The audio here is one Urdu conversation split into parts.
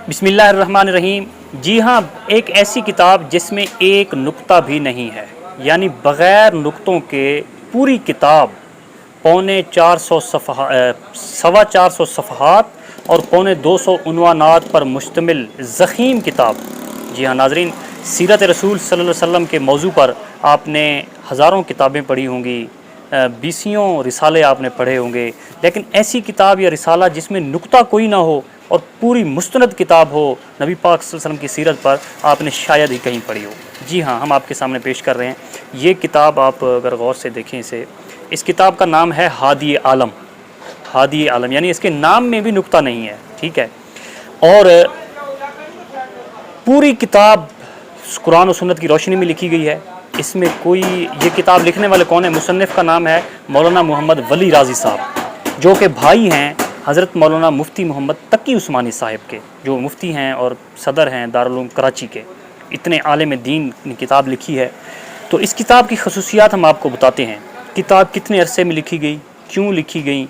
بسم اللہ الرحمن الرحیم۔ جی ہاں، ایک ایسی کتاب جس میں ایک نقطہ بھی نہیں ہے، یعنی بغیر نقطوں کے پوری کتاب 450 صفحات اور 250 عنوانات پر مشتمل ضخیم کتاب۔ جی ہاں ناظرین، سیرت رسول صلی اللہ علیہ وسلم کے موضوع پر آپ نے ہزاروں کتابیں پڑھی ہوں گی، بیسیوں رسالے آپ نے پڑھے ہوں گے، لیکن ایسی کتاب یا رسالہ جس میں نقطہ کوئی نہ ہو اور پوری مستند کتاب ہو نبی پاک صلی اللہ علیہ وسلم کی سیرت پر، آپ نے شاید ہی کہیں پڑھی ہو۔ جی ہاں، ہم آپ کے سامنے پیش کر رہے ہیں یہ کتاب۔ آپ اگر غور سے دیکھیں اس کتاب کا نام ہے ہادی عالم۔ ہادی عالم یعنی اس کے نام میں بھی نقطہ نہیں ہے، ٹھیک ہے۔ اور پوری کتاب قرآن و سنت کی روشنی میں لکھی گئی ہے۔ اس میں یہ کتاب لکھنے والے کون ہیں؟ مصنف کا نام ہے مولانا محمد ولی رازی صاحب، جو کہ بھائی ہیں حضرت مولانا مفتی محمد تقی عثمانی صاحب کے، جو مفتی ہیں اور صدر ہیں دارالعلوم کراچی کے۔ اتنے عالم دین نے کتاب لکھی ہے۔ تو اس کتاب کی خصوصیات ہم آپ کو بتاتے ہیں۔ کتاب کتنے عرصے میں لکھی گئی، کیوں لکھی گئی،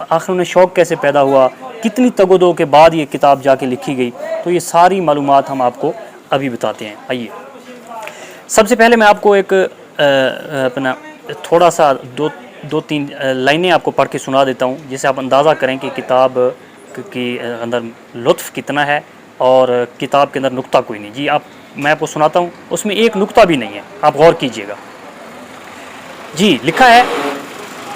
آخر میں شوق کیسے پیدا ہوا، کتنی تگ و دو کے بعد یہ کتاب جا کے لکھی گئی، تو یہ ساری معلومات ہم آپ کو ابھی بتاتے ہیں۔ آئیے، سب سے پہلے میں آپ کو ایک اپنا تھوڑا سا دو تین لائنیں آپ کو پڑھ کے سنا دیتا ہوں، جس سے آپ اندازہ کریں کہ کتاب کے اندر لطف کتنا ہے اور کتاب کے اندر نقطہ کوئی نہیں۔ جی میں آپ کو سناتا ہوں، اس میں ایک نقطہ بھی نہیں ہے، آپ غور کیجئے گا۔ جی لکھا ہے،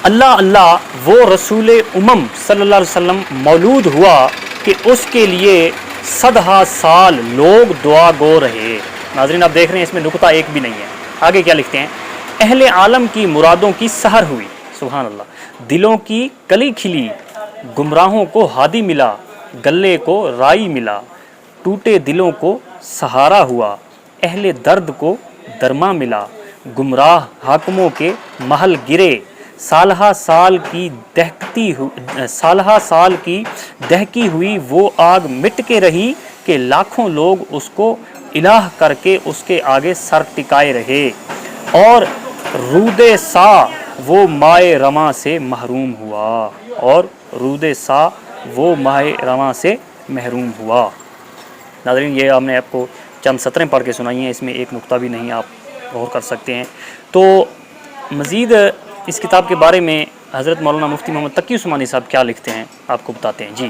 اللہ اللہ وہ رسول امم صلی اللہ علیہ وسلم مولود ہوا کہ اس کے لیے 100 سال لوگ دعا گو رہے۔ ناظرین آپ دیکھ رہے ہیں اس میں نقطہ ایک بھی نہیں ہے۔ آگے کیا لکھتے ہیں؟ اہل عالم کی مرادوں کی سحر ہوئی، سبحان اللہ، دلوں کی کلی کھلی، گمراہوں کو ہادی ملا، گلے کو رائی ملا، ٹوٹے دلوں کو سہارا ہوا، اہل درد کو درما ملا، گمراہ حاکموں کے محل گرے، سالہ سال کی دہکی ہوئی وہ آگ مٹ کے رہی کہ لاکھوں لوگ اس کو الہ کر کے اس کے آگے سر ٹکائے رہے، اور رود سا وہ مائے رواں سے محروم ہوا، اور رود سا وہ مائے رواں سے محروم ہوا۔ ناظرین یہ ہم نے آپ کو چند سطریں پڑھ کے سنائی ہیں، اس میں ایک نقطہ بھی نہیں، آپ غور کر سکتے ہیں۔ تو مزید اس کتاب کے بارے میں حضرت مولانا مفتی محمد تقی عثمانی صاحب کیا لکھتے ہیں آپ کو بتاتے ہیں۔ جی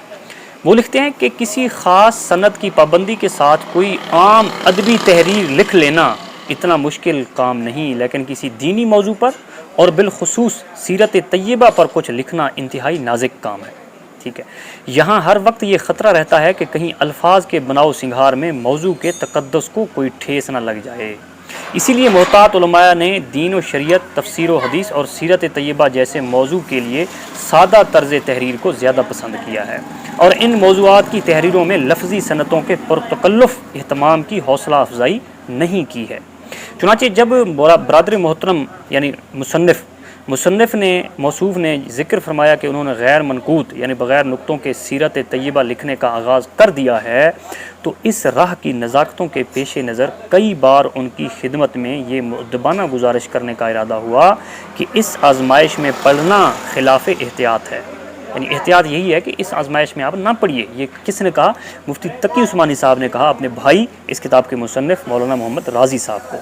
وہ لکھتے ہیں کہ کسی خاص سند کی پابندی کے ساتھ کوئی عام ادبی تحریر لکھ لینا اتنا مشکل کام نہیں، لیکن کسی دینی موضوع پر اور بالخصوص سیرت طیبہ پر کچھ لکھنا انتہائی نازک کام ہے، ٹھیک ہے۔ یہاں ہر وقت یہ خطرہ رہتا ہے کہ کہیں الفاظ کے بناؤ سنگھار میں موضوع کے تقدس کو کوئی ٹھیس نہ لگ جائے۔ اسی لیے محتاط علماء نے دین و شریعت، تفسیر و حدیث اور سیرت طیبہ جیسے موضوع کے لیے سادہ طرز تحریر کو زیادہ پسند کیا ہے، اور ان موضوعات کی تحریروں میں لفظی صنعتوں کے پرتکلف اہتمام کی حوصلہ افزائی نہیں کی ہے۔ چنانچہ جب برادر محترم یعنی مصنف نے موصوف نے ذکر فرمایا کہ انہوں نے غیر منقوط یعنی بغیر نقطوں کے سیرت طیبہ لکھنے کا آغاز کر دیا ہے، تو اس راہ کی نزاکتوں کے پیش نظر کئی بار ان کی خدمت میں یہ مؤدبانہ گزارش کرنے کا ارادہ ہوا کہ اس آزمائش میں پڑھنا خلاف احتیاط ہے، یعنی احتیاط یہی ہے کہ اس آزمائش میں آپ نہ پڑھیے۔ یہ کس نے کہا؟ مفتی تقی عثمانی صاحب نے کہا اپنے بھائی اس کتاب کے مصنف مولانا محمد رازی صاحب کو۔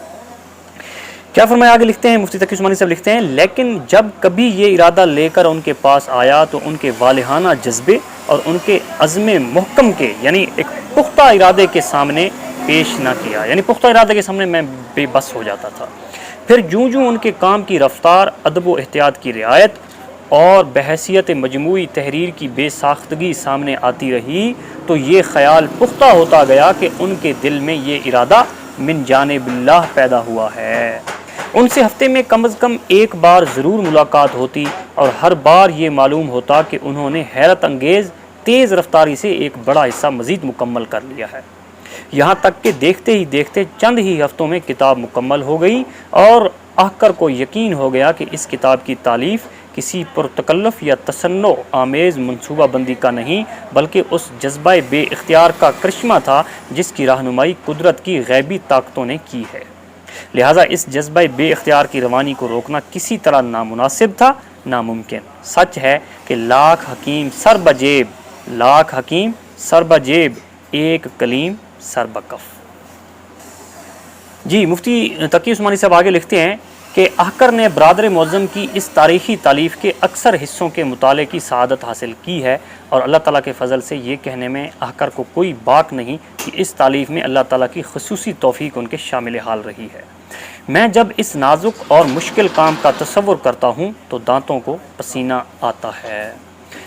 کیا فرمایا؟ آگے لکھتے ہیں مفتی تقی عثمانی صاحب لکھتے ہیں، لیکن جب کبھی یہ ارادہ لے کر ان کے پاس آیا تو ان کے والہانہ جذبے اور ان کے عزم محکم کے یعنی ایک پختہ ارادے کے سامنے پیش نہ کیا، یعنی پختہ ارادے کے سامنے میں بے بس ہو جاتا تھا۔ پھر جوں ان کے کام کی رفتار، ادب و احتیاط کی رعایت اور بحیثیت مجموعی تحریر کی بے ساختگی سامنے آتی رہی، تو یہ خیال پختہ ہوتا گیا کہ ان کے دل میں یہ ارادہ من جانب اللہ پیدا ہوا ہے۔ ان سے ہفتے میں کم از کم ایک بار ضرور ملاقات ہوتی، اور ہر بار یہ معلوم ہوتا کہ انہوں نے حیرت انگیز تیز رفتاری سے ایک بڑا حصہ مزید مکمل کر لیا ہے، یہاں تک کہ دیکھتے ہی دیکھتے چند ہی ہفتوں میں کتاب مکمل ہو گئی، اور آخر کو یقین ہو گیا کہ اس کتاب کی تالیف کسی پرتکلف یا تصنع آمیز منصوبہ بندی کا نہیں، بلکہ اس جذبہ بے اختیار کا کرشمہ تھا جس کی رہنمائی قدرت کی غیبی طاقتوں نے کی ہے۔ لہٰذا اس جذبہ بے اختیار کی روانی کو روکنا کسی طرح نامناسب تھا، ناممکن۔ سچ ہے کہ لاکھ حکیم سر بجیب ایک کلیم سر بکف۔ جی مفتی تقی عثمانی صاحب آگے لکھتے ہیں کہ احقر نے برادر معظم کی اس تاریخی تالیف کے اکثر حصوں کے مطالعے کی سعادت حاصل کی ہے، اور اللہ تعالیٰ کے فضل سے یہ کہنے میں احقر کو کوئی باک نہیں کہ اس تالیف میں اللہ تعالیٰ کی خصوصی توفیق ان کے شامل حال رہی ہے۔ میں جب اس نازک اور مشکل کام کا تصور کرتا ہوں تو دانتوں کو پسینہ آتا ہے،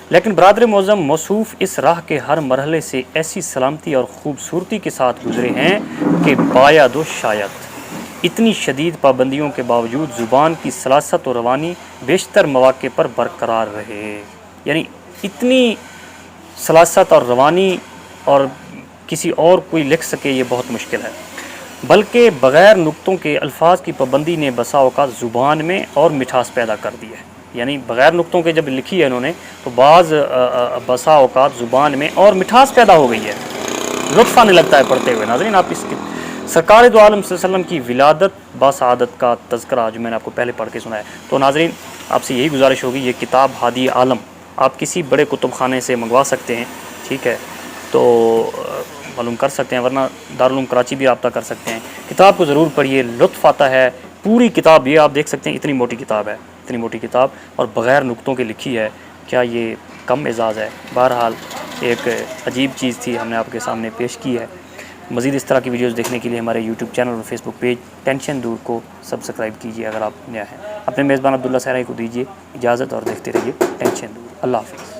لیکن برادر معظم موصوف اس راہ کے ہر مرحلے سے ایسی سلامتی اور خوبصورتی کے ساتھ گزرے ہیں کہ باید و شاید اتنی شدید پابندیوں کے باوجود زبان کی سلاست و روانی بیشتر مواقع پر برقرار رہے۔ یعنی اتنی سلاست اور روانی اور کسی اور کوئی لکھ سکے یہ بہت مشکل ہے، بلکہ بغیر نقطوں کے الفاظ کی پابندی نے بسا اوقات زبان میں اور مٹھاس پیدا کر دی ہے۔ یعنی بغیر نقطوں کے جب لکھی ہے انہوں نے تو بعض بسا اوقات زبان میں اور مٹھاس پیدا ہو گئی ہے، لطف آنے لگتا ہے پڑھتے ہوئے۔ ناظرین آپ اس کی سرکار دو عالم صلی اللہ علیہ وسلم کی ولادت باسعادت کا تذکرہ جو میں نے آپ کو پہلے پڑھ کے سنایا، تو ناظرین آپ سے یہی گزارش ہوگی یہ کتاب ہادی عالم آپ کسی بڑے کتب خانے سے منگوا سکتے ہیں، ٹھیک ہے، تو معلوم کر سکتے ہیں، ورنہ دارالعلوم کراچی بھی رابطہ کر سکتے ہیں۔ کتاب کو ضرور پڑھیے، لطف آتا ہے۔ پوری کتاب یہ آپ دیکھ سکتے ہیں اتنی موٹی کتاب ہے، اتنی موٹی کتاب اور بغیر نقطوں کے لکھی ہے، کیا یہ کم اعزاز ہے؟ بہرحال ایک عجیب چیز تھی ہم نے آپ کے سامنے پیش کی ہے۔ مزید اس طرح کی ویڈیوز دیکھنے کے لیے ہمارے یوٹیوب چینل اور فیس بک پیج ٹینشن دور کو سبسکرائب کیجیے اگر آپ نیا ہیں۔ اپنے میزبان عبداللہ صحرائی کو دیجیے اجازت اور دیکھتے رہیے ٹینشن دور۔ اللہ حافظ۔